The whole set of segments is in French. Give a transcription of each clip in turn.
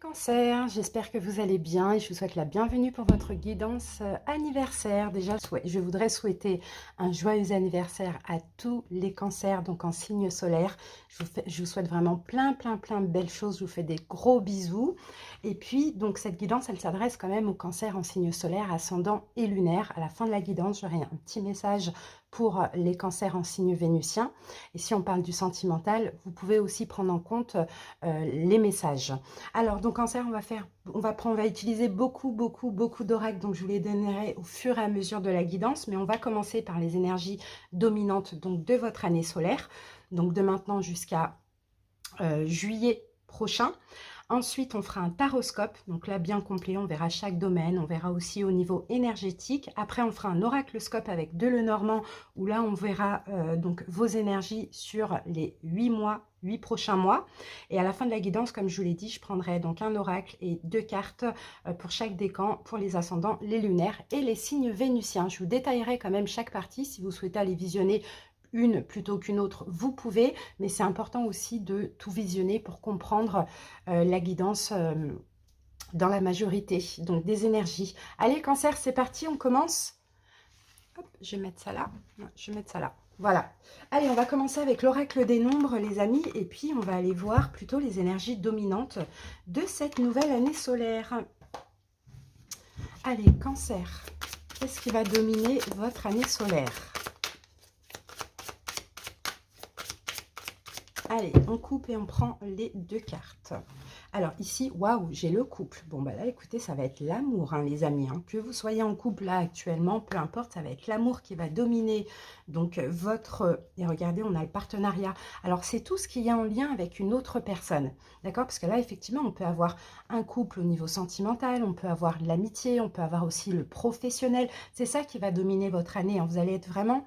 Cancer, j'espère que vous allez bien et je vous souhaite la bienvenue pour votre guidance anniversaire. Déjà, je voudrais souhaiter un joyeux anniversaire à tous les cancers, donc en signe solaire. Je vous souhaite vraiment plein de belles choses. Je vous fais des gros bisous. Et puis, donc cette guidance, elle s'adresse quand même aux cancers en signe solaire, ascendant et lunaire. À la fin de la guidance, j'aurai un petit message pour les cancers en signe vénusien. Et si on parle du sentimental, vous pouvez aussi prendre en compte les messages. Alors, donc cancer, on va utiliser beaucoup d'oracles, donc je vous les donnerai au fur et à mesure de la guidance, mais on va commencer par les énergies dominantes donc de votre année solaire, donc de maintenant jusqu'à juillet prochain. Ensuite, on fera un taroscope, donc là bien complet, on verra chaque domaine, on verra aussi au niveau énergétique. Après, on fera un oraclescope avec de Lenormand, où là, on verra donc vos énergies sur les 8 mois, 8 prochains mois. Et à la fin de la guidance, comme je vous l'ai dit, je prendrai donc un oracle et 2 cartes pour chaque décan, pour les ascendants, les lunaires et les signes vénusiens. Je vous détaillerai quand même chaque partie. Si vous souhaitez aller visionner une plutôt qu'une autre, vous pouvez, mais c'est important aussi de tout visionner pour comprendre la guidance dans la majorité, donc des énergies. Allez, cancer, c'est parti, on commence. Hop, je vais mettre ça là. Non, je vais mettre ça là. Voilà. Allez, on va commencer avec l'oracle des nombres, les amis, et puis on va aller voir plutôt les énergies dominantes de cette nouvelle année solaire. Allez, cancer, qu'est-ce qui va dominer votre année solaire? Allez, on coupe et on prend les 2 cartes. Alors ici, waouh, j'ai le couple. Bon, bah là, écoutez, ça va être l'amour, hein, les amis. Hein. Que vous soyez en couple là actuellement, peu importe, ça va être l'amour qui va dominer. Donc votre... Et regardez, on a le partenariat. Alors c'est tout ce qui est en lien avec une autre personne. D'accord? Parce que là, effectivement, on peut avoir un couple au niveau sentimental, on peut avoir l'amitié, on peut avoir aussi le professionnel. C'est ça qui va dominer votre année. Hein. Vous allez être vraiment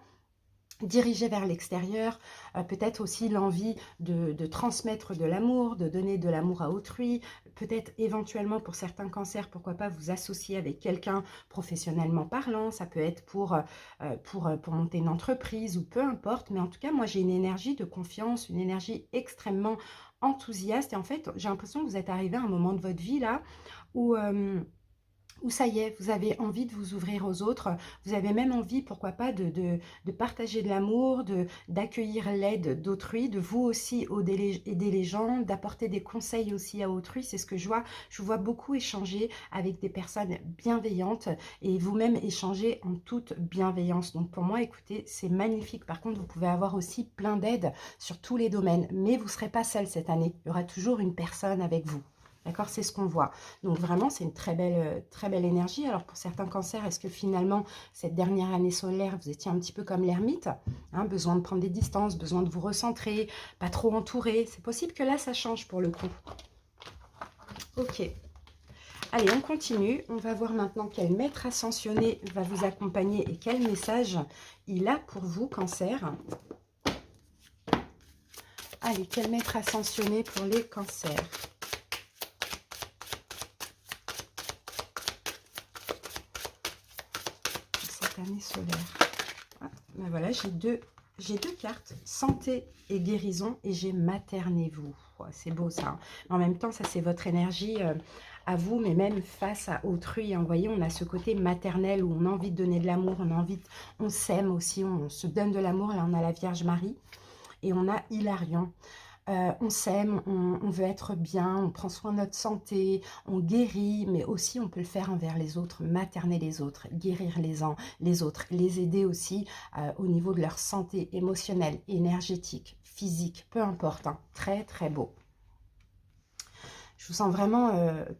dirigé vers l'extérieur, peut-être aussi l'envie de transmettre de l'amour, de donner de l'amour à autrui, peut-être éventuellement pour certains cancers, pourquoi pas vous associer avec quelqu'un professionnellement parlant, ça peut être pour monter une entreprise ou peu importe, mais en tout cas, moi j'ai une énergie de confiance, une énergie extrêmement enthousiaste et en fait, j'ai l'impression que vous êtes arrivé à un moment de votre vie là où ça y est, vous avez envie de vous ouvrir aux autres, vous avez même envie, pourquoi pas, de partager de l'amour, d'accueillir l'aide d'autrui, de vous aussi aider les gens, d'apporter des conseils aussi à autrui, c'est ce que je vois. Je vous vois beaucoup échanger avec des personnes bienveillantes et vous-même échanger en toute bienveillance. Donc pour moi, écoutez, c'est magnifique. Par contre, vous pouvez avoir aussi plein d'aides sur tous les domaines, mais vous ne serez pas seul cette année. Il y aura toujours une personne avec vous. D'accord, c'est ce qu'on voit. Donc vraiment, c'est une très belle énergie. Alors pour certains cancers, est-ce que finalement, cette dernière année solaire, vous étiez un petit peu comme l'ermite, hein, besoin de prendre des distances, besoin de vous recentrer, pas trop entouré. C'est possible que là, ça change pour le coup. Ok. Allez, on continue. On va voir maintenant quel maître ascensionné va vous accompagner et quel message il a pour vous, cancer. Allez, quel maître ascensionné pour les cancers? Année solaire. Ah, ben voilà, j'ai deux cartes, santé et guérison, et j'ai maternez-vous. Oh, c'est beau ça. Hein. En même temps, ça c'est votre énergie à vous, mais même face à autrui. Hein. Vous voyez, on a ce côté maternel où on a envie de donner de l'amour, on s'aime aussi, on se donne de l'amour. Là, on a la Vierge Marie et on a Hilarion. On s'aime, on veut être bien, on prend soin de notre santé, on guérit, mais aussi on peut le faire envers les autres, materner les autres, guérir les autres, les aider aussi au niveau de leur santé émotionnelle, énergétique, physique, peu importe. Hein. Très beau. Je vous sens vraiment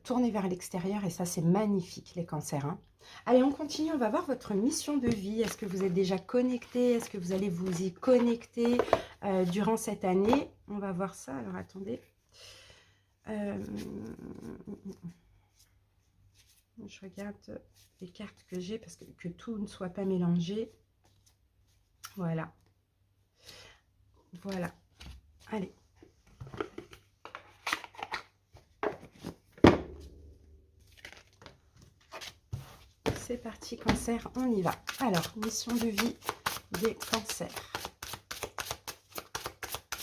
tourner vers l'extérieur et ça c'est magnifique les cancers. Hein. Allez, on continue, on va voir votre mission de vie. Est-ce que vous êtes déjà connecté? Est-ce que vous allez vous y connecter durant cette année? On va voir ça, alors attendez. Je regarde les cartes que j'ai parce que tout ne soit pas mélangé. Voilà. Voilà. Allez. C'est parti, cancer, on y va. Alors, mission de vie des cancers.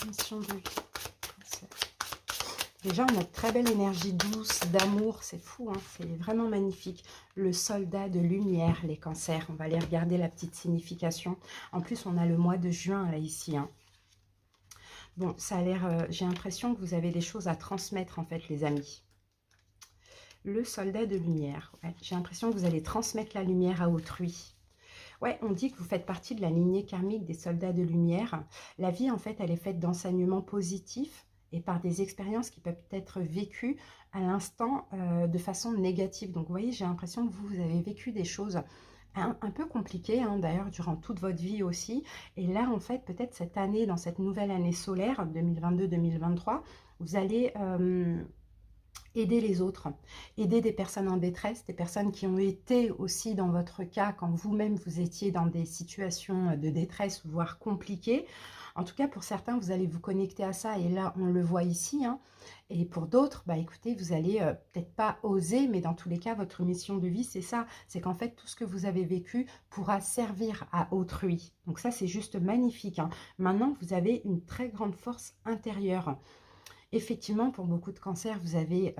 Mission de vie, cancer. Déjà, on a de très belle énergie douce, d'amour, c'est fou, hein, c'est vraiment magnifique. Le soldat de lumière, les cancers, on va aller regarder la petite signification. En plus, on a le mois de juin, là, ici. Hein. Bon, ça a l'air, j'ai l'impression que vous avez des choses à transmettre, en fait, les amis. Le soldat de lumière, ouais, j'ai l'impression que vous allez transmettre la lumière à autrui. Ouais, on dit que vous faites partie de la lignée karmique des soldats de lumière. La vie, en fait, elle est faite d'enseignements positifs et par des expériences qui peuvent être vécues à l'instant de façon négative. Donc, vous voyez, j'ai l'impression que vous avez vécu des choses un peu compliquées, hein, d'ailleurs, durant toute votre vie aussi. Et là, en fait, peut-être cette année, dans cette nouvelle année solaire, 2022-2023, vous allez... aider les autres, aider des personnes en détresse, des personnes qui ont été aussi dans votre cas quand vous-même vous étiez dans des situations de détresse, voire compliquées. En tout cas, pour certains, vous allez vous connecter à ça et là, on le voit ici. Hein. Et pour d'autres, bah, écoutez, vous allez peut-être pas oser, mais dans tous les cas, votre mission de vie, c'est ça. C'est qu'en fait, tout ce que vous avez vécu pourra servir à autrui. Donc ça, c'est juste magnifique. Hein. Maintenant, vous avez une très grande force intérieure. Effectivement, pour beaucoup de cancers, vous avez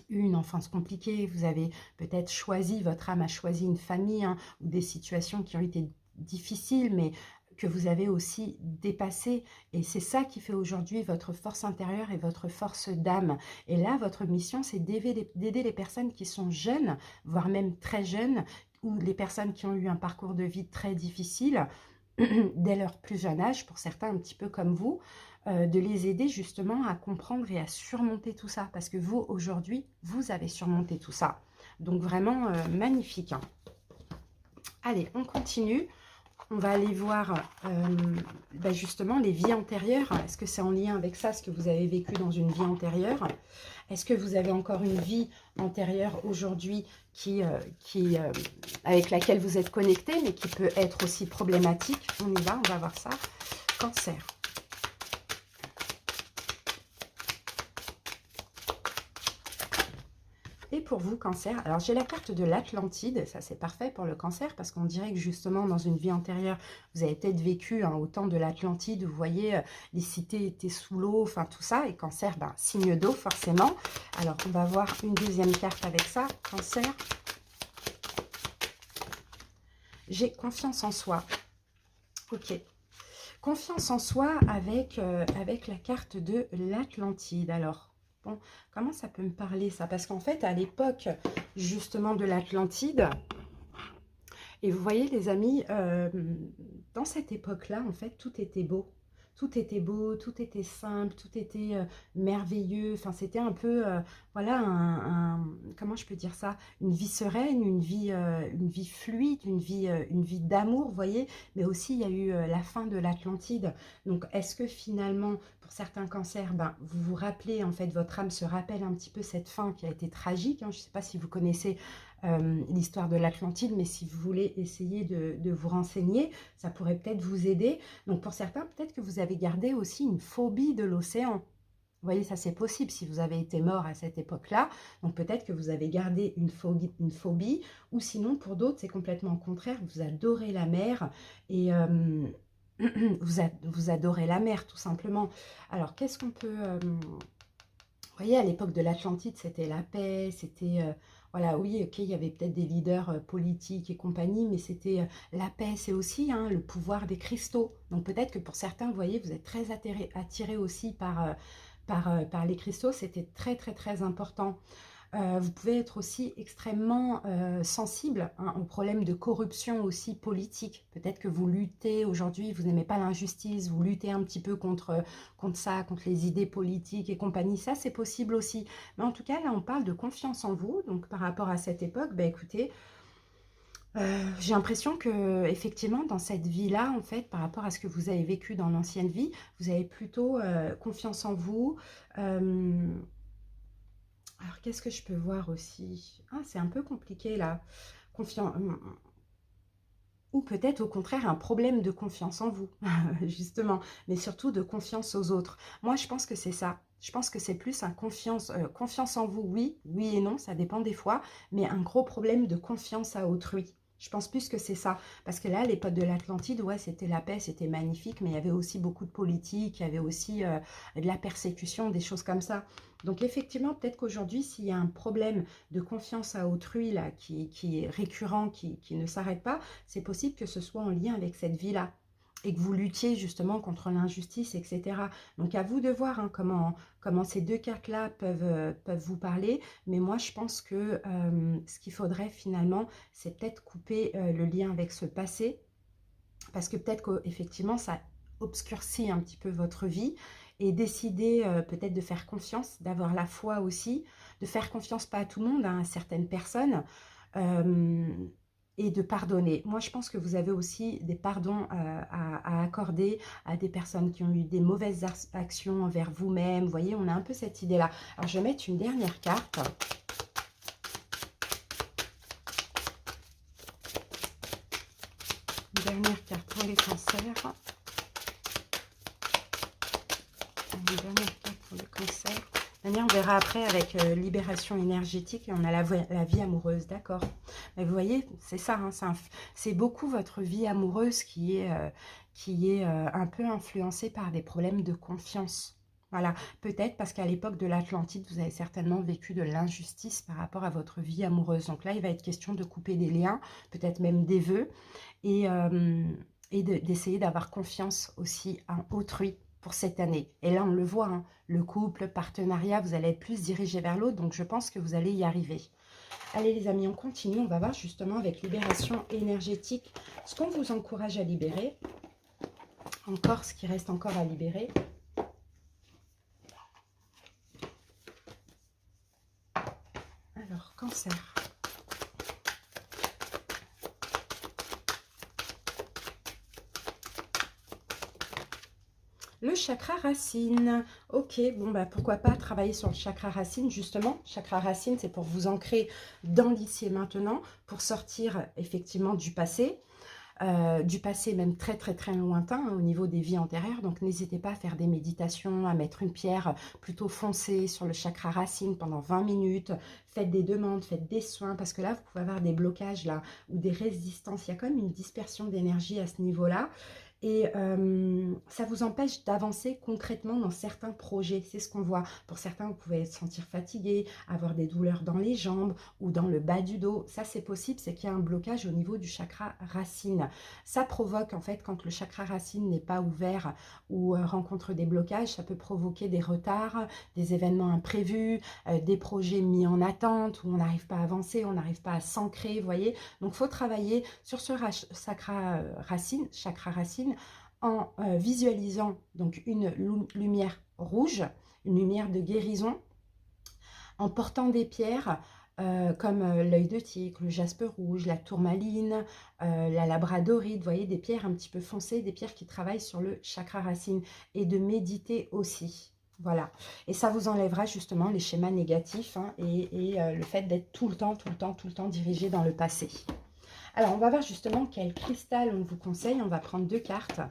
eu une enfance compliquée, vous avez peut-être choisi, votre âme a choisi une famille, hein, ou des situations qui ont été difficiles, mais que vous avez aussi dépassé. Et c'est ça qui fait aujourd'hui votre force intérieure et votre force d'âme. Et là, votre mission, c'est d'aider les personnes qui sont jeunes, voire même très jeunes, ou les personnes qui ont eu un parcours de vie très difficile, dès leur plus jeune âge, pour certains un petit peu comme vous, de les aider justement à comprendre et à surmonter tout ça. Parce que vous, aujourd'hui, vous avez surmonté tout ça. Donc vraiment magnifique. Hein. Allez, on continue. On va aller voir justement les vies antérieures. Est-ce que c'est en lien avec ça, ce que vous avez vécu dans une vie antérieure? Est-ce que vous avez encore une vie antérieure aujourd'hui avec laquelle vous êtes connecté, mais qui peut être aussi problématique? On y va, on va voir ça. Cancer. Et pour vous, cancer, alors j'ai la carte de l'Atlantide, ça c'est parfait pour le cancer, parce qu'on dirait que justement dans une vie antérieure, vous avez peut-être vécu au temps de l'Atlantide, vous voyez, les cités étaient sous l'eau, enfin tout ça, et cancer, signe d'eau forcément. Alors on va voir une deuxième carte avec ça, cancer. J'ai confiance en soi. Ok. Confiance en soi avec la carte de l'Atlantide. Alors, bon, comment ça peut me parler ça? Parce qu'en fait, à l'époque justement de l'Atlantide, et vous voyez les amis, dans cette époque-là, en fait, tout était beau. Tout était beau, tout était simple, tout était merveilleux. Enfin, c'était un peu, voilà, comment je peux dire ça? Une vie sereine, une vie fluide, une vie d'amour, vous voyez. Mais aussi, il y a eu la fin de l'Atlantide. Donc, est-ce que finalement, pour certains cancers, vous vous rappelez, en fait, votre âme se rappelle un petit peu cette fin qui a été tragique. Hein. Je ne sais pas si vous connaissez l'histoire de l'Atlantide, mais si vous voulez essayer de vous renseigner, ça pourrait peut-être vous aider. Donc pour certains, peut-être que vous avez gardé aussi une phobie de l'océan. Vous voyez, ça c'est possible si vous avez été mort à cette époque-là. Donc peut-être que vous avez gardé une phobie, ou sinon pour d'autres, c'est complètement le contraire. Vous adorez la mer et vous adorez la mer tout simplement. Alors qu'est-ce qu'on peut... vous voyez, à l'époque de l'Atlantide, c'était la paix, c'était... voilà, oui, ok, il y avait peut-être des leaders politiques et compagnie, mais c'était la paix, c'est aussi le pouvoir des cristaux. Donc peut-être que pour certains, vous voyez, vous êtes très attirés aussi par les cristaux, c'était très très très important. Vous pouvez être aussi extrêmement sensible aux problèmes de corruption aussi politique. Peut-être que vous luttez aujourd'hui, vous n'aimez pas l'injustice, vous luttez un petit peu contre ça, contre les idées politiques et compagnie. Ça, c'est possible aussi. Mais en tout cas, là, on parle de confiance en vous. Donc, par rapport à cette époque, écoutez, j'ai l'impression que effectivement dans cette vie-là, en fait, par rapport à ce que vous avez vécu dans l'ancienne vie, vous avez plutôt confiance en vous. Alors, qu'est-ce que je peux voir aussi? Ah, c'est un peu compliqué là. Confiance. Ou peut-être au contraire un problème de confiance en vous, justement, mais surtout de confiance aux autres. Moi, je pense que c'est ça. Je pense que c'est plus confiance en vous, oui, oui et non, ça dépend des fois, mais un gros problème de confiance à autrui. Je pense plus que c'est ça. Parce que là, les potes de l'Atlantide, ouais, c'était la paix, c'était magnifique, mais il y avait aussi beaucoup de politique, il y avait aussi de la persécution, des choses comme ça. Donc effectivement, peut-être qu'aujourd'hui, s'il y a un problème de confiance à autrui là, qui est récurrent, qui ne s'arrête pas, c'est possible que ce soit en lien avec cette vie-là et que vous luttiez justement contre l'injustice, etc. Donc à vous de voir hein, comment ces deux cartes-là peuvent vous parler. Mais moi, je pense que ce qu'il faudrait finalement, c'est peut-être couper le lien avec ce passé. Parce que peut-être qu'effectivement, ça obscurcit un petit peu votre vie. Et décider peut-être de faire confiance, d'avoir la foi aussi, de faire confiance pas à tout le monde, hein, à certaines personnes. Euh, et de pardonner. Moi, je pense que vous avez aussi des pardons à accorder à des personnes qui ont eu des mauvaises actions envers vous-même. Vous voyez, on a un peu cette idée-là. Alors, je vais mettre une dernière carte. Une dernière carte pour les cancers. Une dernière carte pour le cancer. On verra après avec libération énergétique et on a la vie amoureuse, d'accord. Mais vous voyez, c'est ça, hein, c'est beaucoup votre vie amoureuse qui est un peu influencée par des problèmes de confiance. Voilà, peut-être parce qu'à l'époque de l'Atlantide, vous avez certainement vécu de l'injustice par rapport à votre vie amoureuse. Donc là, il va être question de couper des liens, peut-être même des vœux, et d'essayer d'avoir confiance aussi en autrui pour cette année. Et là, on le voit, hein, le couple, le partenariat, vous allez être plus dirigé vers l'autre, donc je pense que vous allez y arriver. Allez les amis, on continue, on va voir justement avec libération énergétique ce qu'on vous encourage à libérer. Encore ce qui reste encore à libérer. Alors, cancer. Le chakra racine. Ok, bon, bah pourquoi pas travailler sur le chakra racine, justement. Chakra racine, c'est pour vous ancrer dans l'ici et maintenant, pour sortir effectivement du passé même très très très lointain hein, au niveau des vies antérieures. Donc n'hésitez pas à faire des méditations, à mettre une pierre plutôt foncée sur le chakra racine pendant 20 minutes. Faites des demandes, faites des soins, parce que là, vous pouvez avoir des blocages là, ou des résistances. Il y a quand même une dispersion d'énergie à ce niveau-là. Et ça vous empêche d'avancer concrètement dans certains projets. C'est ce qu'on voit. Pour certains, vous pouvez se sentir fatigué, avoir des douleurs dans les jambes ou dans le bas du dos. Ça, c'est possible, c'est qu'il y a un blocage au niveau du chakra racine. Ça provoque, en fait, quand le chakra racine n'est pas ouvert ou rencontre des blocages, ça peut provoquer des retards, des événements imprévus, des projets mis en attente où on n'arrive pas à avancer, on n'arrive pas à s'ancrer, vous voyez. Donc, il faut travailler sur ce chakra racine, en visualisant donc une lumière rouge, une lumière de guérison, en portant des pierres comme l'œil de tigre, le jaspe rouge, la tourmaline, la labradorite, vous voyez, des pierres un petit peu foncées, des pierres qui travaillent sur le chakra racine, et de méditer aussi. Voilà, et ça vous enlèvera justement les schémas négatifs hein, et le fait d'être tout le temps dirigé dans le passé. Alors, on va voir justement quel cristal on vous conseille. On va prendre deux cartes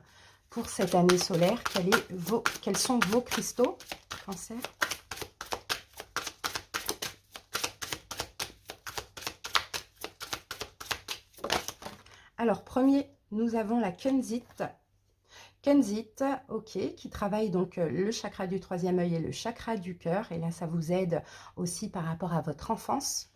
pour cette année solaire. Quels sont vos cristaux, cancer? Alors, premier, nous avons la Kunzite. Kunzite, ok, qui travaille donc le chakra du troisième œil et le chakra du cœur. Et là, ça vous aide aussi par rapport à votre enfance.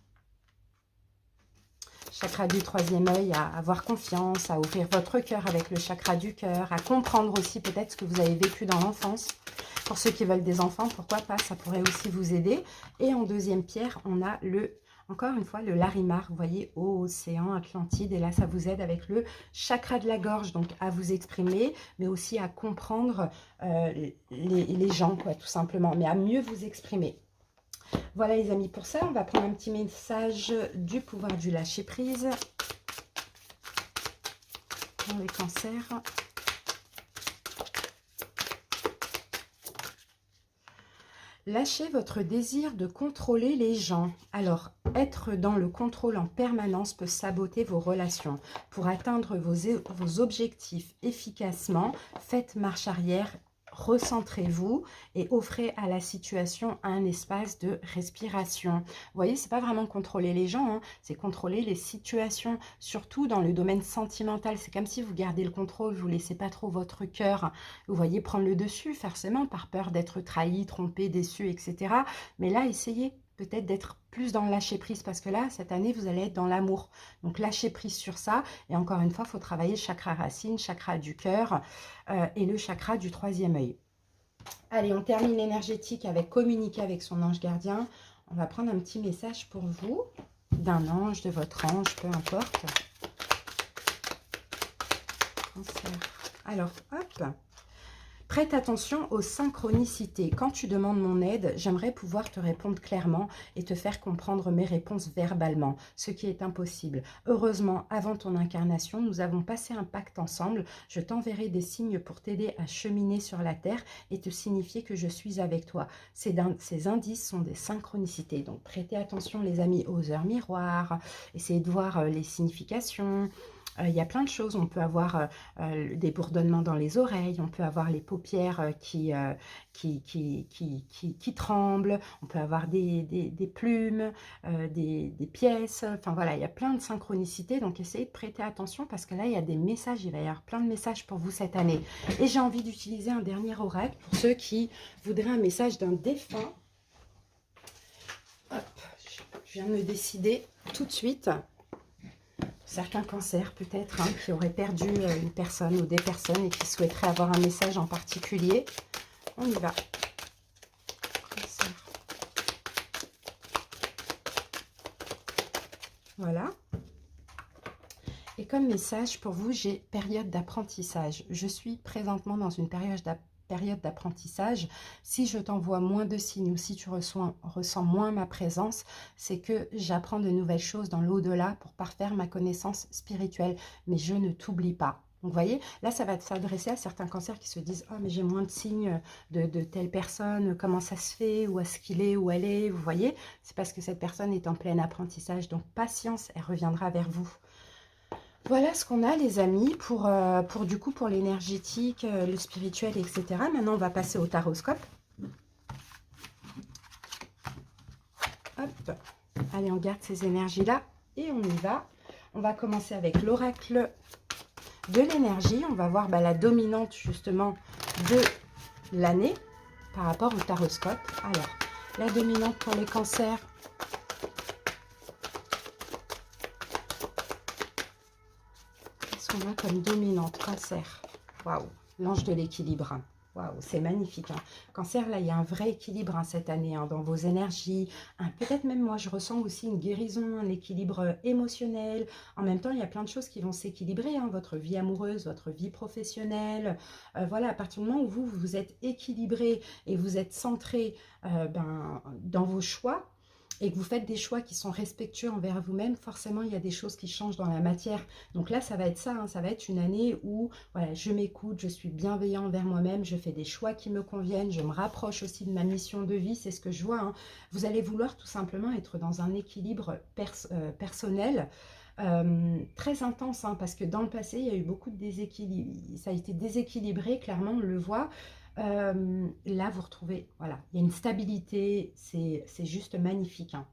Chakra du troisième œil, à avoir confiance, à ouvrir votre cœur avec le chakra du cœur, à comprendre aussi peut-être ce que vous avez vécu dans l'enfance. Pour ceux qui veulent des enfants, pourquoi pas, ça pourrait aussi vous aider. Et en deuxième pierre, on a encore une fois, le Larimar, vous voyez, au océan Atlantide. Et là, ça vous aide avec le chakra de la gorge, donc à vous exprimer, mais aussi à comprendre les gens, quoi, tout simplement, mais à mieux vous exprimer. Voilà les amis, pour ça, on va prendre un petit message du pouvoir du lâcher-prise pour les cancers. Lâchez votre désir de contrôler les gens. Alors, être dans le contrôle en permanence peut saboter vos relations. Pour atteindre vos objectifs efficacement, faites marche arrière. recentrez-vous et offrez à la situation un espace de respiration. Vous voyez, c'est pas vraiment contrôler les gens, hein, c'est contrôler les situations, surtout dans le domaine sentimental. C'est comme si vous gardez le contrôle, vous laissez pas trop votre cœur, vous voyez, prendre le dessus, forcément, par peur d'être trahi, trompé, déçu, etc. Mais là, essayez peut-être d'être plus dans le lâcher prise, parce que là, cette année, vous allez être dans l'amour. Donc, lâcher prise sur ça. Et encore une fois, il faut travailler le chakra racine, chakra du cœur et le chakra du troisième œil. Allez, on termine l'énergétique avec communiquer avec son ange gardien. On va prendre un petit message pour vous, d'un ange, de votre ange, peu importe. Cancer. Alors, hop. Prête attention aux synchronicités. Quand tu demandes mon aide, j'aimerais pouvoir te répondre clairement et te faire comprendre mes réponses verbalement, ce qui est impossible. Heureusement, avant ton incarnation, nous avons passé un pacte ensemble. Je t'enverrai des signes pour t'aider à cheminer sur la terre et te signifier que je suis avec toi. Ces indices sont des synchronicités. Donc, prêtez attention, les amis, aux heures miroirs. Essayez de voir les significations. Il y a plein de choses, on peut avoir des bourdonnements dans les oreilles, on peut avoir les paupières qui tremblent, on peut avoir des plumes, des pièces, enfin voilà, il y a plein de synchronicités, donc essayez de prêter attention parce que là, il y a des messages, il va y avoir plein de messages pour vous cette année. Et j'ai envie d'utiliser un dernier oracle pour ceux qui voudraient un message d'un défunt. Hop, je viens de me décider tout de suite. Certains cancers peut-être, hein, qui auraient perdu une personne ou des personnes et qui souhaiteraient avoir un message en particulier. On y va. Cancer. Voilà. Et comme message pour vous, j'ai période d'apprentissage. Je suis présentement dans une période d'apprentissage. Si je t'envoie moins de signes ou si tu ressens moins ma présence, c'est que j'apprends de nouvelles choses dans l'au-delà pour parfaire ma connaissance spirituelle. Mais je ne t'oublie pas. Donc, vous voyez, là, ça va s'adresser à certains cancers qui se disent « Oh, mais j'ai moins de signes de telle personne, comment ça se fait, où est-ce qu'il est, où elle est ?» Vous voyez, c'est parce que cette personne est en plein apprentissage. Donc, patience, elle reviendra vers vous. Voilà ce qu'on a, les amis, pour l'énergétique, le spirituel, etc. Maintenant, on va passer au taroscope. Hop. Allez, on garde ces énergies-là et on y va. On va commencer avec l'oracle de l'énergie. On va voir la dominante, justement, de l'année par rapport au taroscope. Alors, la dominante pour les cancers. On a comme dominante cancer. Waouh, l'ange de l'équilibre. Waouh, c'est magnifique. Hein. Cancer, là, il y a un vrai équilibre cette année dans vos énergies. Peut-être même moi, je ressens aussi une guérison, un équilibre émotionnel. En même temps, il y a plein de choses qui vont s'équilibrer. Votre vie amoureuse, votre vie professionnelle. Voilà, à partir du moment où vous êtes équilibré et vous êtes centré dans vos choix, et que vous faites des choix qui sont respectueux envers vous-même, forcément, il y a des choses qui changent dans la matière. Donc là, ça va être ça, hein, ça va être une année où voilà, je m'écoute, je suis bienveillant envers moi-même, je fais des choix qui me conviennent, je me rapproche aussi de ma mission de vie, c'est ce que je vois. Hein. Vous allez vouloir tout simplement être dans un équilibre personnel, très intense, hein, parce que dans le passé, il y a eu beaucoup de déséquilibre, ça a été déséquilibré, clairement, on le voit. Là, vous retrouvez, voilà, il y a une stabilité, c'est juste magnifique. Hein.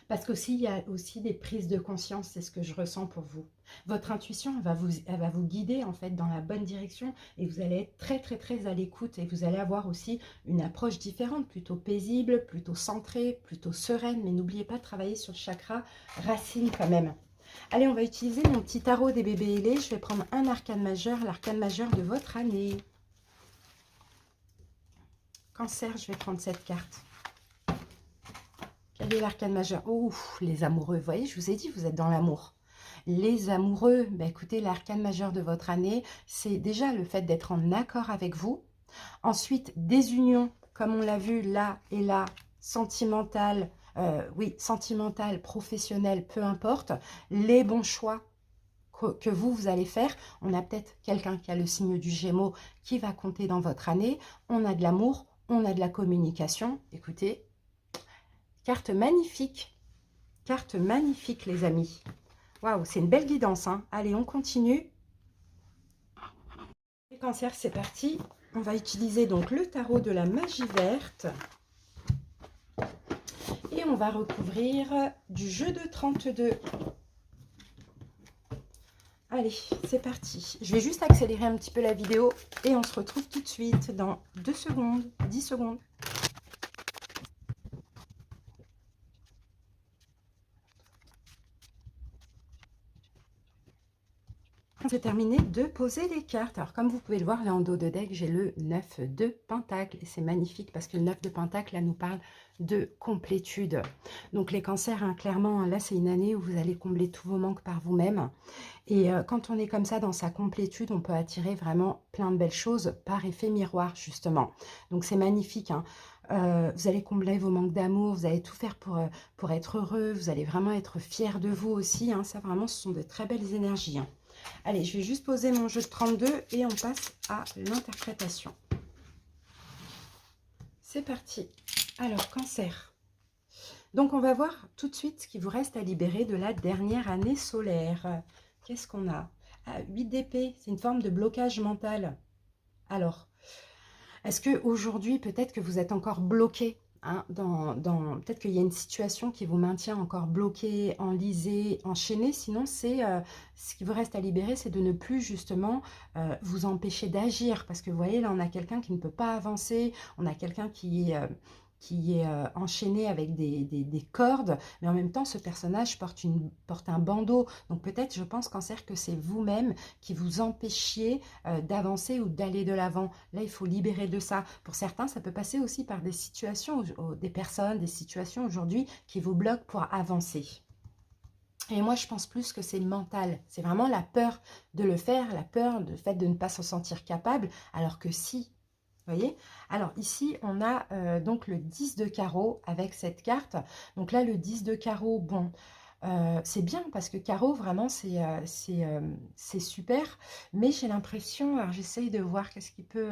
Parce qu'il y a aussi des prises de conscience, c'est ce que je ressens pour vous. Votre intuition, elle va vous guider en fait dans la bonne direction et vous allez être très très très à l'écoute et vous allez avoir aussi une approche différente, plutôt paisible, plutôt centrée, plutôt sereine. Mais n'oubliez pas de travailler sur le chakra racine quand même. Allez, on va utiliser mon petit tarot des bébés ailés. Je vais prendre un arcane majeur, l'arcane majeur de votre année. Cancer, je vais prendre cette carte. Quel est l'arcane majeur? Oh, les amoureux. Vous voyez, je vous ai dit, vous êtes dans l'amour. Les amoureux, écoutez, l'arcane majeur de votre année, c'est déjà le fait d'être en accord avec vous. Ensuite, des unions, comme on l'a vu là et là, sentimentales, sentimentales, professionnelles, peu importe. Les bons choix que vous allez faire. On a peut-être quelqu'un qui a le signe du Gémeaux qui va compter dans votre année. On a de l'amour. On a de la communication. Écoutez, carte magnifique, les amis. Waouh, c'est une belle guidance. Hein. Allez, on continue. Les cancers, c'est parti. On va utiliser donc le tarot de la magie verte. Et on va recouvrir du jeu de 32. Allez, c'est parti. Je vais juste accélérer un petit peu la vidéo et on se retrouve tout de suite dans 2 secondes, 10 secondes. C'est terminé de poser les cartes. Alors, comme vous pouvez le voir, là en dos de deck, j'ai le 9 de Pentacle. Et c'est magnifique parce que le 9 de Pentacle, là, nous parle de complétude. Donc, les cancers, hein, clairement, là, c'est une année où vous allez combler tous vos manques par vous-même. Et quand on est comme ça dans sa complétude, on peut attirer vraiment plein de belles choses par effet miroir, justement. Donc, c'est magnifique, hein. Vous allez combler vos manques d'amour, vous allez tout faire pour être heureux, vous allez vraiment être fier de vous aussi, hein. Ça, vraiment, ce sont de très belles énergies, hein. Allez, je vais juste poser mon jeu de 32 et on passe à l'interprétation. C'est parti. Alors, Cancer. Donc, on va voir tout de suite ce qui vous reste à libérer de la dernière année solaire. Qu'est-ce qu'on a? 8 d'épée, c'est une forme de blocage mental. Alors, est-ce qu'aujourd'hui, peut-être que vous êtes encore bloqué, hein, peut-être qu'il y a une situation qui vous maintient encore bloqué, enlisé, enchaîné. Sinon, ce qui vous reste à libérer, c'est de ne plus justement vous empêcher d'agir. Parce que vous voyez, là, on a quelqu'un qui ne peut pas avancer, on a quelqu'un qui est enchaîné avec des cordes, mais en même temps, ce personnage porte un bandeau. Donc peut-être, je pense, Cancer, que c'est vous-même qui vous empêchiez d'avancer ou d'aller de l'avant. Là, il faut libérer de ça. Pour certains, ça peut passer aussi par des situations, des personnes, des situations aujourd'hui qui vous bloquent pour avancer. Et moi, je pense plus que c'est mental. C'est vraiment la peur de le faire, la peur du fait de ne pas s'en sentir capable, alors que si, vous voyez? Alors ici, on a donc le 10 de carreau avec cette carte. Donc là, le 10 de carreau, bon, c'est bien parce que carreau, vraiment, c'est super. Mais j'ai l'impression, alors j'essaye de voir qu'est-ce qui peut...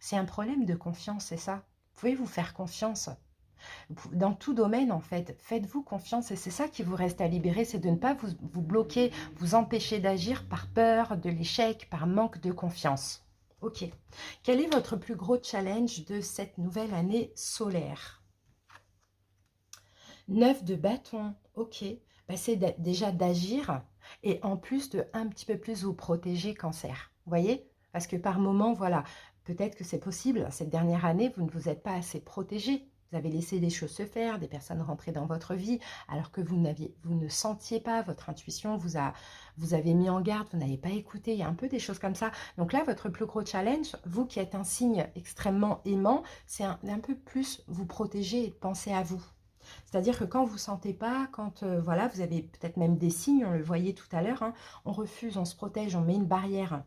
c'est un problème de confiance, c'est ça? Vous pouvez vous faire confiance dans tout domaine, en fait. Faites-vous confiance et c'est ça qui vous reste à libérer, c'est de ne pas vous bloquer, vous empêcher d'agir par peur de l'échec, par manque de confiance. Ok. Quel est votre plus gros challenge de cette nouvelle année solaire? 9 de bâton. Ok. Bah, c'est déjà d'agir et en plus de un petit peu plus vous protéger, Cancer. Vous voyez? Parce que par moment, voilà, peut-être que c'est possible. Cette dernière année, vous ne vous êtes pas assez protégé. Vous avez laissé des choses se faire, des personnes rentrer dans votre vie, alors que vous ne sentiez pas, votre intuition vous avez mis en garde, vous n'avez pas écouté, il y a un peu des choses comme ça. Donc là, votre plus gros challenge, vous qui êtes un signe extrêmement aimant, c'est un peu plus vous protéger et penser à vous. C'est-à-dire que quand vous ne sentez pas, quand voilà, vous avez peut-être même des signes, on le voyait tout à l'heure, hein, on refuse, on se protège, on met une barrière.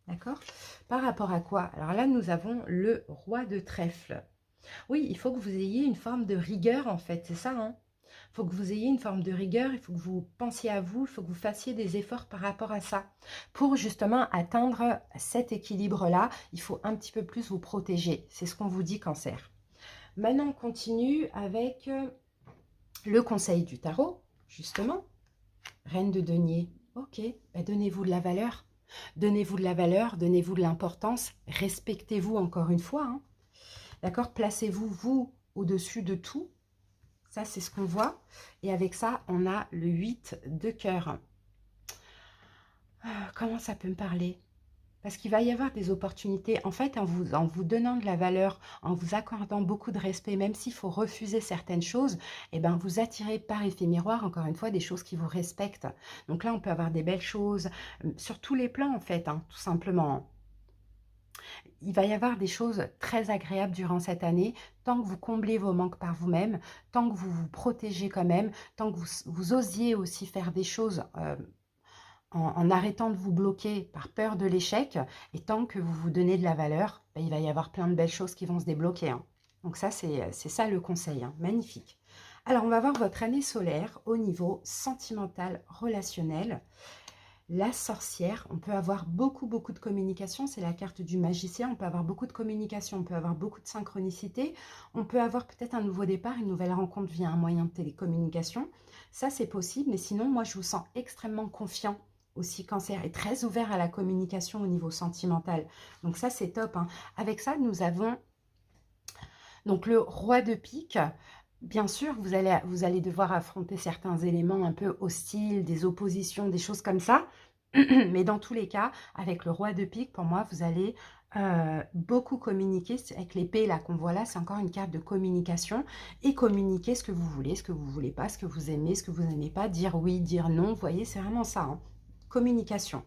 D'accord? Par rapport à quoi? Alors là, nous avons le roi de trèfle. Oui, il faut que vous ayez une forme de rigueur, en fait, c'est ça, hein? Il faut que vous ayez une forme de rigueur, il faut que vous pensiez à vous, il faut que vous fassiez des efforts par rapport à ça. Pour justement atteindre cet équilibre-là, il faut un petit peu plus vous protéger. C'est ce qu'on vous dit, Cancer. Maintenant, on continue avec le conseil du tarot, justement. Reine de denier. Ok, bah donnez-vous de la valeur. Donnez-vous de la valeur, donnez-vous de l'importance. Respectez-vous encore une fois, hein. D'accord? Placez-vous, vous, au-dessus de tout. Ça, c'est ce qu'on voit. Et avec ça, on a le 8 de cœur. Comment ça peut me parler? Parce qu'il va y avoir des opportunités. En fait, en vous donnant de la valeur, en vous accordant beaucoup de respect, même s'il faut refuser certaines choses, eh ben, vous attirez par effet miroir, encore une fois, des choses qui vous respectent. Donc là, on peut avoir des belles choses sur tous les plans, en fait, hein, tout simplement. Il va y avoir des choses très agréables durant cette année, tant que vous comblez vos manques par vous-même, tant que vous vous protégez quand même, tant que vous osiez aussi faire des choses en arrêtant de vous bloquer par peur de l'échec, et tant que vous vous donnez de la valeur, ben, il va y avoir plein de belles choses qui vont se débloquer, hein. Donc ça, c'est ça le conseil, hein. Magnifique. Alors, on va voir votre année solaire au niveau sentimental, relationnel. La sorcière, on peut avoir beaucoup de communication, c'est la carte du magicien, on peut avoir beaucoup de communication, on peut avoir beaucoup de synchronicité, on peut avoir peut-être un nouveau départ, une nouvelle rencontre via un moyen de télécommunication. Ça, c'est possible, mais sinon, moi, je vous sens extrêmement confiant aussi Cancer, et très ouvert à la communication au niveau sentimental. Donc ça, c'est top, hein. Avec ça, nous avons donc le roi de pique. Bien sûr, vous allez devoir affronter certains éléments un peu hostiles, des oppositions, des choses comme ça. Mais dans tous les cas, avec le roi de pique, pour moi, vous allez beaucoup communiquer. Avec l'épée là qu'on voit là, c'est encore une carte de communication. Et communiquer ce que vous voulez, ce que vous ne voulez pas, ce que vous aimez, ce que vous n'aimez pas. Dire oui, dire non. Vous voyez, c'est vraiment ça, hein. Communication.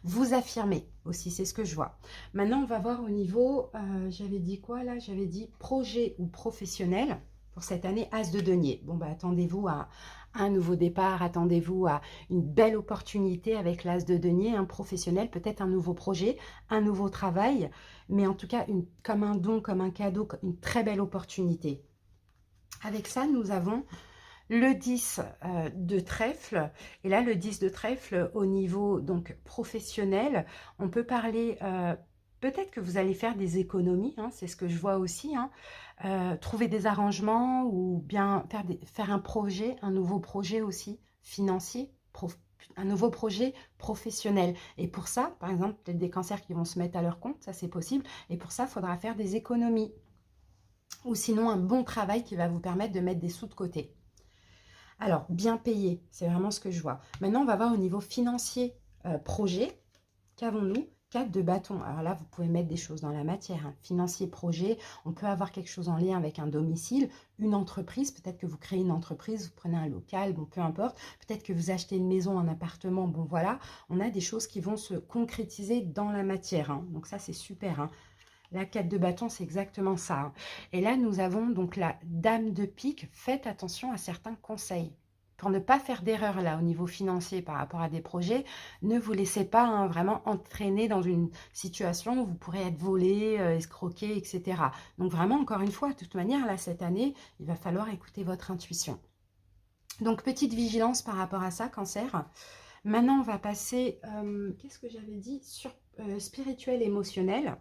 Vous affirmez aussi, c'est ce que je vois. Maintenant, on va voir au niveau, j'avais dit quoi là? J'avais dit projet ou professionnel pour cette année, As de denier. Bon, bah, attendez-vous à un nouveau départ, attendez-vous à une belle opportunité avec l'As de denier, un professionnel, peut-être un nouveau projet, un nouveau travail, mais en tout cas, comme un don, comme un cadeau, une très belle opportunité. Avec ça, nous avons le 10 de trèfle, et là le 10 de trèfle au niveau donc professionnel, on peut parler, peut-être que vous allez faire des économies, hein, c'est ce que je vois aussi, hein, trouver des arrangements ou bien faire un projet, un nouveau projet aussi financier, un nouveau projet professionnel. Et pour ça, par exemple, peut-être des cancers qui vont se mettre à leur compte, ça c'est possible, et pour ça, il faudra faire des économies. Ou sinon un bon travail qui va vous permettre de mettre des sous de côté. Alors, bien payé, c'est vraiment ce que je vois. Maintenant, on va voir au niveau financier, projet. Qu'avons-nous? 4 de bâton. Alors là, vous pouvez mettre des choses dans la matière, hein. Financier, projet, on peut avoir quelque chose en lien avec un domicile, une entreprise. Peut-être que vous créez une entreprise, vous prenez un local, bon, peu importe. Peut-être que vous achetez une maison, un appartement, bon, voilà. On a des choses qui vont se concrétiser dans la matière, hein. Donc ça, c'est super, hein. La 4 de bâton, c'est exactement ça, hein. Et là, nous avons donc la dame de pique. Faites attention à certains conseils. Pour ne pas faire d'erreur là au niveau financier par rapport à des projets, ne vous laissez pas, hein, vraiment entraîner dans une situation où vous pourrez être volé, escroqué, etc. Donc vraiment, encore une fois, de toute manière, là, cette année, il va falloir écouter votre intuition. Donc, petite vigilance par rapport à ça, Cancer. Maintenant, on va passer, qu'est-ce que j'avais dit? Sur spirituel, émotionnel.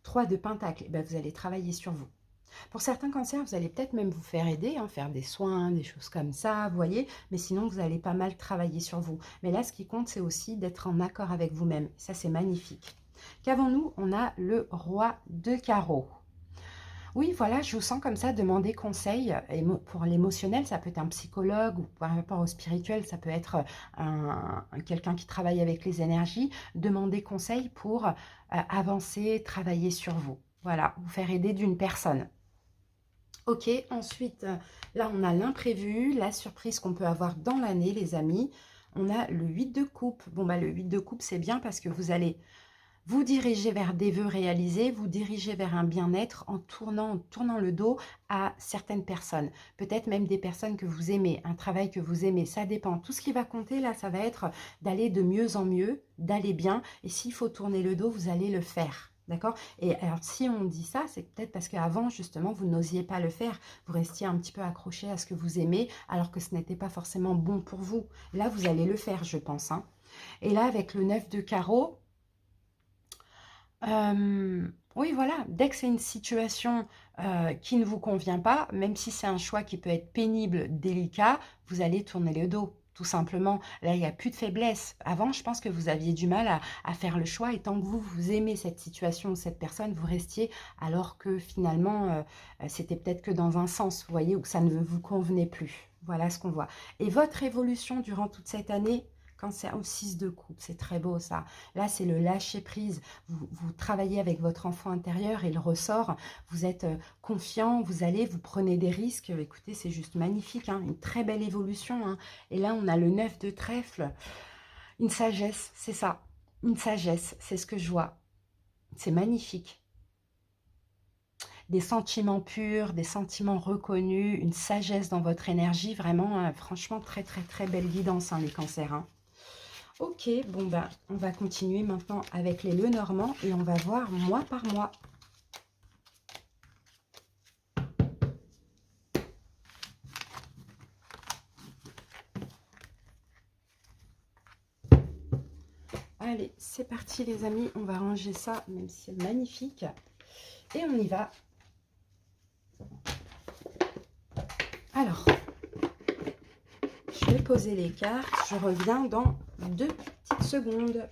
3 de pentacle, ben, vous allez travailler sur vous. Pour certains cancers, vous allez peut-être même vous faire aider, hein, faire des soins, des choses comme ça, vous voyez. Mais sinon, vous allez pas mal travailler sur vous. Mais là, ce qui compte, c'est aussi d'être en accord avec vous-même. Ça, c'est magnifique. Qu'avons-nous? On a le roi de carreau. Oui, voilà, je vous sens comme ça demander conseil. Et pour l'émotionnel, ça peut être un psychologue, ou par rapport au spirituel, ça peut être quelqu'un qui travaille avec les énergies. Demander conseil pour avancer, travailler sur vous. Voilà, vous faire aider d'une personne. Ok, ensuite, là, on a l'imprévu, la surprise qu'on peut avoir dans l'année, les amis. On a le 8 de coupe. Bon, bah, le 8 de coupe, c'est bien parce que vous allez vous diriger vers des vœux réalisés, vous diriger vers un bien-être en tournant le dos à certaines personnes. Peut-être même des personnes que vous aimez, un travail que vous aimez, ça dépend. Tout ce qui va compter là, ça va être d'aller de mieux en mieux, d'aller bien. Et s'il faut tourner le dos, vous allez le faire. D'accord? Et alors, si on dit ça, c'est peut-être parce qu'avant, justement, vous n'osiez pas le faire. Vous restiez un petit peu accroché à ce que vous aimez, alors que ce n'était pas forcément bon pour vous. Là, vous allez le faire, je pense, hein. Et là, avec le 9 de carreau, oui, voilà, dès que c'est une situation qui ne vous convient pas, même si c'est un choix qui peut être pénible, délicat, vous allez tourner le dos, tout simplement. Là, il n'y a plus de faiblesse. Avant, je pense que vous aviez du mal à faire le choix, et tant que vous aimez cette situation ou cette personne, vous restiez, alors que finalement, c'était peut-être que dans un sens, vous voyez, ou que ça ne vous convenait plus. Voilà ce qu'on voit. Et votre évolution durant toute cette année, quand c'est au 6 de coupe, c'est très beau ça. Là, c'est le lâcher prise. Vous travaillez avec votre enfant intérieur et il ressort. Vous êtes confiant, vous prenez des risques. Écoutez, c'est juste magnifique, hein, une très belle évolution, hein. Et là, on a le 9 de trèfle. Une sagesse, c'est ça. Une sagesse, c'est ce que je vois. C'est magnifique. Des sentiments purs, des sentiments reconnus, une sagesse dans votre énergie. Vraiment, franchement, très, très, très belle guidance, hein, les cancers, hein. Ok, bon ben, on va continuer maintenant avec les Lenormand et on va voir mois par mois. Allez, c'est parti les amis, on va ranger ça, même si c'est magnifique. Et on y va. Alors, je vais poser les cartes. Je reviens dans 2 petites secondes.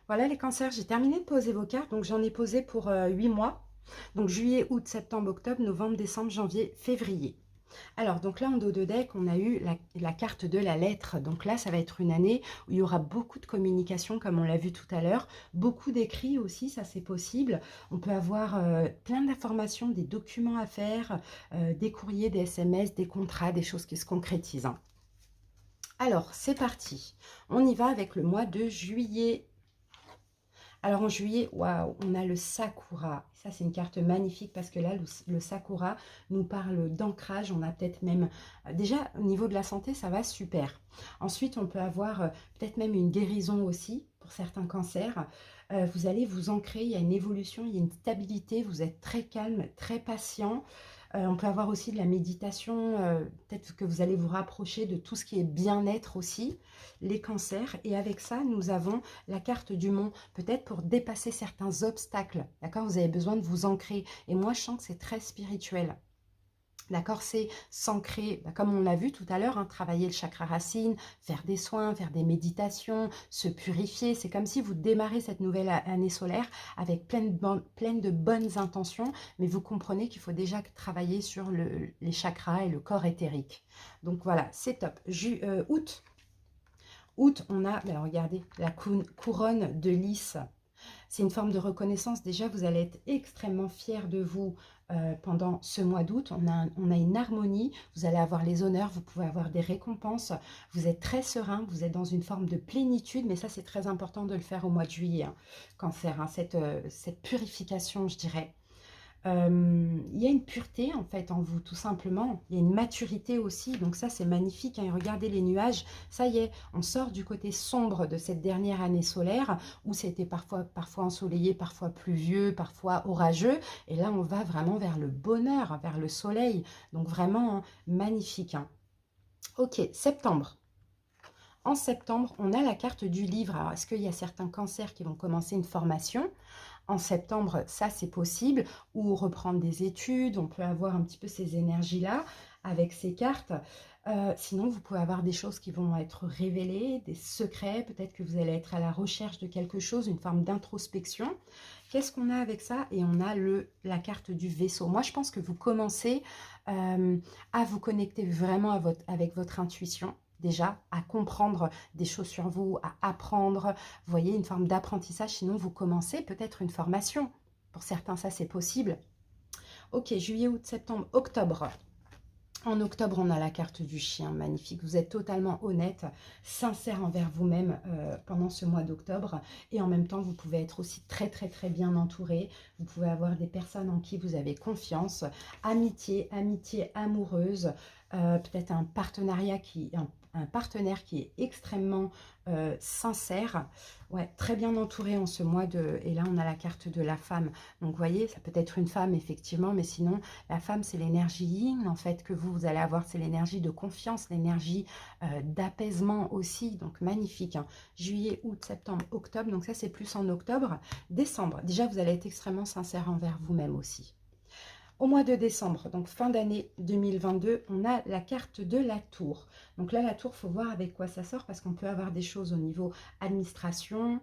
Voilà les cancers, j'ai terminé de poser vos cartes. Donc j'en ai posé pour 8 mois. Donc juillet, août, septembre, octobre, novembre, décembre, janvier, février. Alors, donc là, en dos de deck, on a eu la carte de la lettre. Donc là, ça va être une année où il y aura beaucoup de communication, comme on l'a vu tout à l'heure. Beaucoup d'écrits aussi, ça c'est possible. On peut avoir plein d'informations, des documents à faire, des courriers, des SMS, des contrats, des choses qui se concrétisent, hein. Alors, c'est parti. On y va avec le mois de juillet. Alors en juillet, waouh, on a le Sakura. Ça, c'est une carte magnifique parce que là, le Sakura nous parle d'ancrage. On a peut-être même... déjà, au niveau de la santé, ça va super. Ensuite, on peut avoir peut-être même une guérison aussi pour certains cancers. Vous allez vous ancrer, il y a une évolution, il y a une stabilité. Vous êtes très calme, très patient. On peut avoir aussi de la méditation, peut-être que vous allez vous rapprocher de tout ce qui est bien-être aussi, les cancers. Et avec ça, nous avons la carte du mont, peut-être pour dépasser certains obstacles, d'accord? Vous avez besoin de vous ancrer. Et moi, je sens que c'est très spirituel. D'accord, c'est s'ancrer, comme on l'a vu tout à l'heure, hein, travailler le chakra racine, faire des soins, faire des méditations, se purifier. C'est comme si vous démarrez cette nouvelle année solaire avec pleine de bonnes intentions, mais vous comprenez qu'il faut déjà travailler sur les chakras et le corps éthérique. Donc voilà, c'est top. Août. Août, on a, ben regardez, la couronne de lys. C'est une forme de reconnaissance. Déjà, vous allez être extrêmement fiers de vous pendant ce mois d'août. On a une harmonie. Vous allez avoir les honneurs. Vous pouvez avoir des récompenses. Vous êtes très serein. Vous êtes dans une forme de plénitude. Mais ça, c'est très important de le faire au mois de juillet, hein, Cancer. Hein, cette purification, je dirais. Il y a une pureté en fait en vous, tout simplement. Il y a une maturité aussi, donc ça c'est magnifique, hein. Regardez les nuages, ça y est, on sort du côté sombre de cette dernière année solaire où c'était parfois ensoleillé, parfois pluvieux, parfois orageux, et là on va vraiment vers le bonheur, vers le soleil, donc vraiment, hein, magnifique, hein. Ok, septembre. En septembre, on a la carte du livre. Alors, est-ce qu'il y a certains cancers qui vont commencer une formation? En septembre, ça c'est possible, ou reprendre des études, on peut avoir un petit peu ces énergies-là avec ces cartes. Sinon, vous pouvez avoir des choses qui vont être révélées, des secrets, peut-être que vous allez être à la recherche de quelque chose, une forme d'introspection. Qu'est-ce qu'on a avec ça? Et on a la carte du vaisseau. Moi, je pense que vous commencez à vous connecter vraiment avec votre intuition. Déjà, à comprendre des choses sur vous, à apprendre, vous voyez, une forme d'apprentissage, sinon vous commencez peut-être une formation. Pour certains, ça c'est possible. Ok, juillet, août, septembre, octobre. En octobre, on a la carte du chien, magnifique. Vous êtes totalement honnête, sincère envers vous-même pendant ce mois d'octobre. Et en même temps, vous pouvez être aussi très, très, très bien entouré. Vous pouvez avoir des personnes en qui vous avez confiance. Amitié amoureuse. Peut-être un partenariat un partenaire qui est extrêmement sincère. Ouais, très bien entouré en ce mois de... Et là, on a la carte de la femme. Donc, vous voyez, ça peut être une femme, effectivement, mais sinon, la femme, c'est l'énergie yin, en fait, que vous allez avoir. C'est l'énergie de confiance, l'énergie d'apaisement aussi. Donc, magnifique, hein. Juillet, août, septembre, octobre. Donc, ça, c'est plus en octobre. Décembre, déjà, vous allez être extrêmement sincère envers vous-même aussi. Au mois de décembre, donc fin d'année 2022, on a la carte de la tour. Donc là, la tour, il faut voir avec quoi ça sort parce qu'on peut avoir des choses au niveau administration,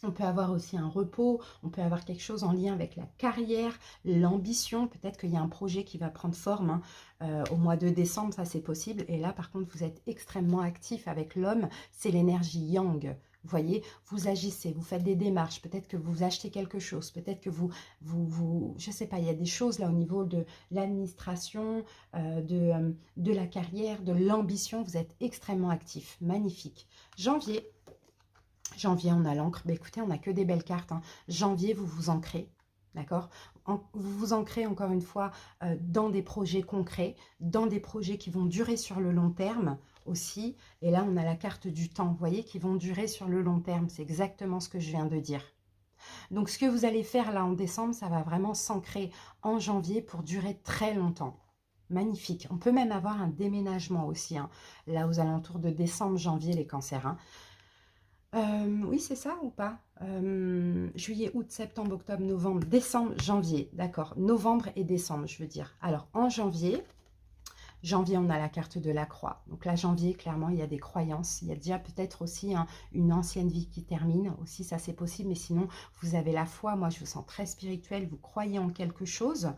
on peut avoir aussi un repos, on peut avoir quelque chose en lien avec la carrière, l'ambition. Peut-être qu'il y a un projet qui va prendre forme, hein, au mois de décembre, ça c'est possible. Et là, par contre, vous êtes extrêmement actif avec l'homme, c'est l'énergie yang. Vous voyez, vous agissez, vous faites des démarches, peut-être que vous achetez quelque chose, peut-être que je ne sais pas, il y a des choses là au niveau de l'administration, de la carrière, de l'ambition, vous êtes extrêmement actif, magnifique. Janvier, on a l'encre. Ben, écoutez, on n'a que des belles cartes, hein. Janvier, vous vous ancrez. D'accord? Vous vous ancrez encore une fois dans des projets concrets, dans des projets qui vont durer sur le long terme aussi. Et là, on a la carte du temps, vous voyez, qui vont durer sur le long terme. C'est exactement ce que je viens de dire. Donc, ce que vous allez faire là en décembre, ça va vraiment s'ancrer en janvier pour durer très longtemps. Magnifique. On peut même avoir un déménagement aussi, hein, là aux alentours de décembre, janvier, les cancers, hein. Oui, c'est ça ou pas? Juillet, août, septembre, octobre, novembre, décembre, janvier. D'accord. Novembre et décembre, je veux dire. Alors, en janvier, on a la carte de la croix. Donc là, janvier, clairement, il y a des croyances. Il y a déjà peut-être aussi une ancienne vie qui termine. Aussi, ça, c'est possible. Mais sinon, vous avez la foi. Moi, je vous sens très spirituel. Vous croyez en quelque chose.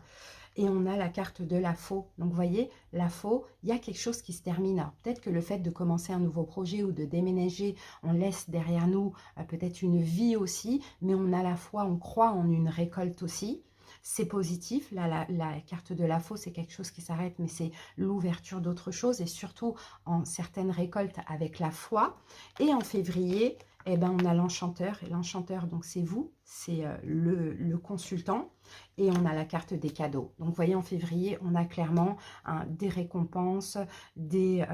Et on a la carte de la faux. Donc, vous voyez, la faux, il y a quelque chose qui se termine. Alors, peut-être que le fait de commencer un nouveau projet ou de déménager, on laisse derrière nous peut-être une vie aussi, mais on a la foi, on croit en une récolte aussi. C'est positif. Là, la carte de la faux, c'est quelque chose qui s'arrête, mais c'est l'ouverture d'autre chose et surtout en certaines récoltes avec la foi. Et en février, eh ben, on a l'enchanteur. Et l'enchanteur, donc c'est vous, c'est le consultant. Et on a la carte des cadeaux. Donc, vous voyez, en février, on a clairement des récompenses, des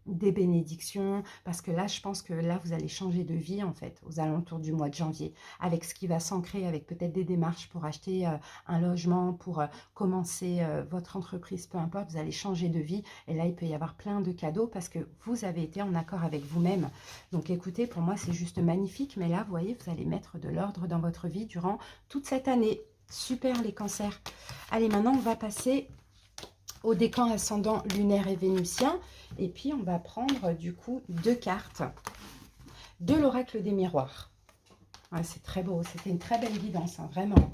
bénédictions. Parce que là, je pense que là, vous allez changer de vie, en fait, aux alentours du mois de janvier. Avec ce qui va s'ancrer, avec peut-être des démarches pour acheter un logement, pour commencer votre entreprise, peu importe, vous allez changer de vie. Et là, il peut y avoir plein de cadeaux parce que vous avez été en accord avec vous-même. Donc, écoutez, pour moi, c'est juste magnifique. Mais là, vous voyez, vous allez mettre de l'ordre dans votre vie durant toute cette année. Super les cancers. Allez, maintenant, on va passer au décan ascendant lunaire et vénusien. Et puis, on va prendre du coup 2 cartes de l'oracle des miroirs. Ouais, c'est très beau. C'était une très belle guidance, hein, vraiment.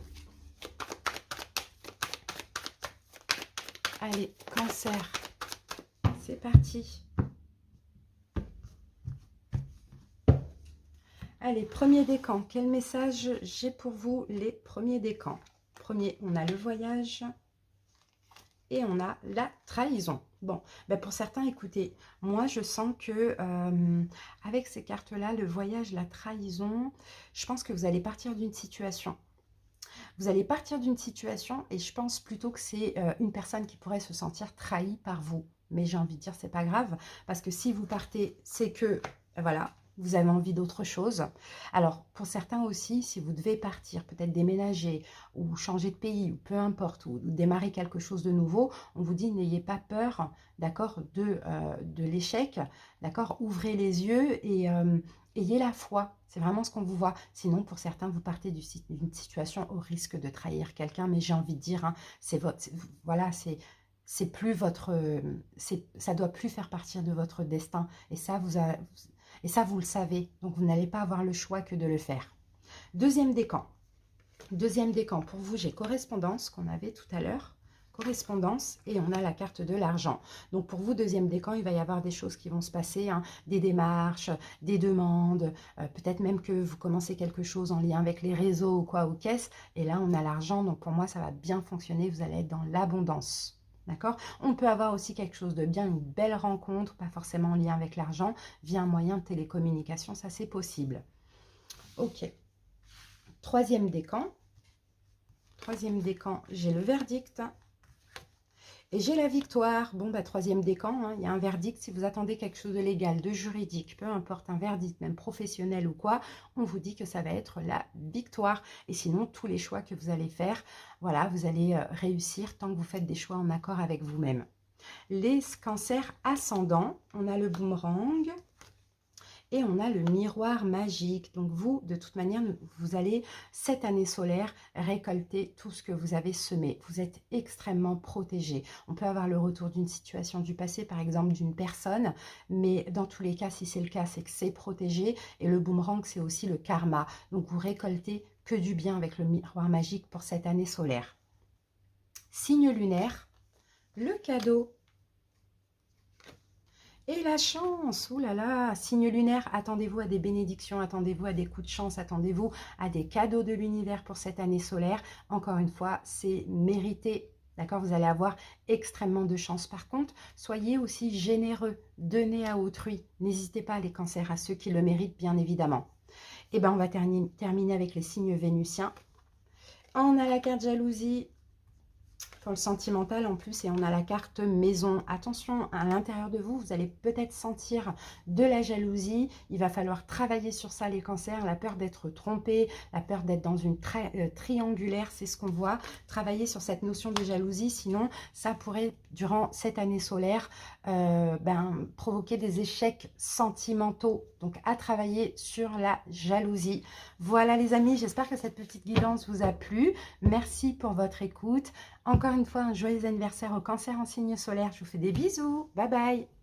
Allez, cancer. C'est parti. Allez, premier décan. Quel message j'ai pour vous, les premiers décans? Premier, on a le voyage et on a la trahison. Bon, ben pour certains, écoutez, moi je sens que avec ces cartes-là, le voyage, la trahison, je pense que vous allez partir d'une situation. Vous allez partir d'une situation et je pense plutôt que c'est une personne qui pourrait se sentir trahie par vous. Mais j'ai envie de dire, c'est pas grave, parce que si vous partez, c'est que, voilà, vous avez envie d'autre chose. Alors, pour certains aussi, si vous devez partir, peut-être déménager ou changer de pays, ou peu importe, ou démarrer quelque chose de nouveau, on vous dit, n'ayez pas peur, d'accord, de l'échec, d'accord, ouvrez les yeux et ayez la foi. C'est vraiment ce qu'on vous voit. Sinon, pour certains, vous partez d'une situation au risque de trahir quelqu'un, mais j'ai envie de dire, hein, voilà, c'est plus votre, ça doit plus faire partie de votre destin. Et ça, vous le savez. Donc, vous n'allez pas avoir le choix que de le faire. Deuxième décan. Deuxième décan, pour vous, j'ai correspondance qu'on avait tout à l'heure. Correspondance et on a la carte de l'argent. Donc pour vous, deuxième décan, il va y avoir des choses qui vont se passer, hein, des démarches, des demandes, peut-être même que vous commencez quelque chose en lien avec les réseaux ou quoi, ou caisse. Et là, on a l'argent, donc pour moi, ça va bien fonctionner, vous allez être dans l'abondance. D'accord? On peut avoir aussi quelque chose de bien, une belle rencontre, pas forcément en lien avec l'argent, via un moyen de télécommunication, ça c'est possible. Ok. Troisième décan. Troisième décan, j'ai le verdict. Et j'ai la victoire. Bon, bah, troisième décan, hein, il y a un verdict. Si vous attendez quelque chose de légal, de juridique, peu importe, un verdict, même professionnel ou quoi, on vous dit que ça va être la victoire. Et sinon, tous les choix que vous allez faire, voilà, vous allez réussir tant que vous faites des choix en accord avec vous-même. Les cancers ascendants, on a le boomerang. Et on a le miroir magique. Donc vous, de toute manière, vous allez, cette année solaire, récolter tout ce que vous avez semé. Vous êtes extrêmement protégé. On peut avoir le retour d'une situation du passé, par exemple d'une personne, mais dans tous les cas, si c'est le cas, c'est que c'est protégé. Et le boomerang, c'est aussi le karma. Donc vous récoltez que du bien avec le miroir magique pour cette année solaire. Signe lunaire, le cadeau. Et la chance, ouh là là, signe lunaire, attendez-vous à des bénédictions, attendez-vous à des coups de chance, attendez-vous à des cadeaux de l'univers pour cette année solaire. Encore une fois, c'est mérité, d'accord? Vous allez avoir extrêmement de chance. Par contre, soyez aussi généreux, donnez à autrui. N'hésitez pas, les cancers, à ceux qui le méritent, bien évidemment. Et bien, on va terminer avec les signes vénusiens. On a la carte jalousie. pour le sentimental en plus, et on a la carte maison. Attention, à l'intérieur de vous, vous allez peut-être sentir de la jalousie. Il va falloir travailler sur ça, les cancers, la peur d'être trompé, la peur d'être dans une triangulaire, c'est ce qu'on voit. Travailler sur cette notion de jalousie, sinon ça pourrait, durant cette année solaire, provoquer des échecs sentimentaux. Donc à travailler sur la jalousie. Voilà les amis, j'espère que cette petite guidance vous a plu. Merci pour votre écoute. Encore une fois, un joyeux anniversaire au cancer en signe solaire. Je vous fais des bisous. Bye bye.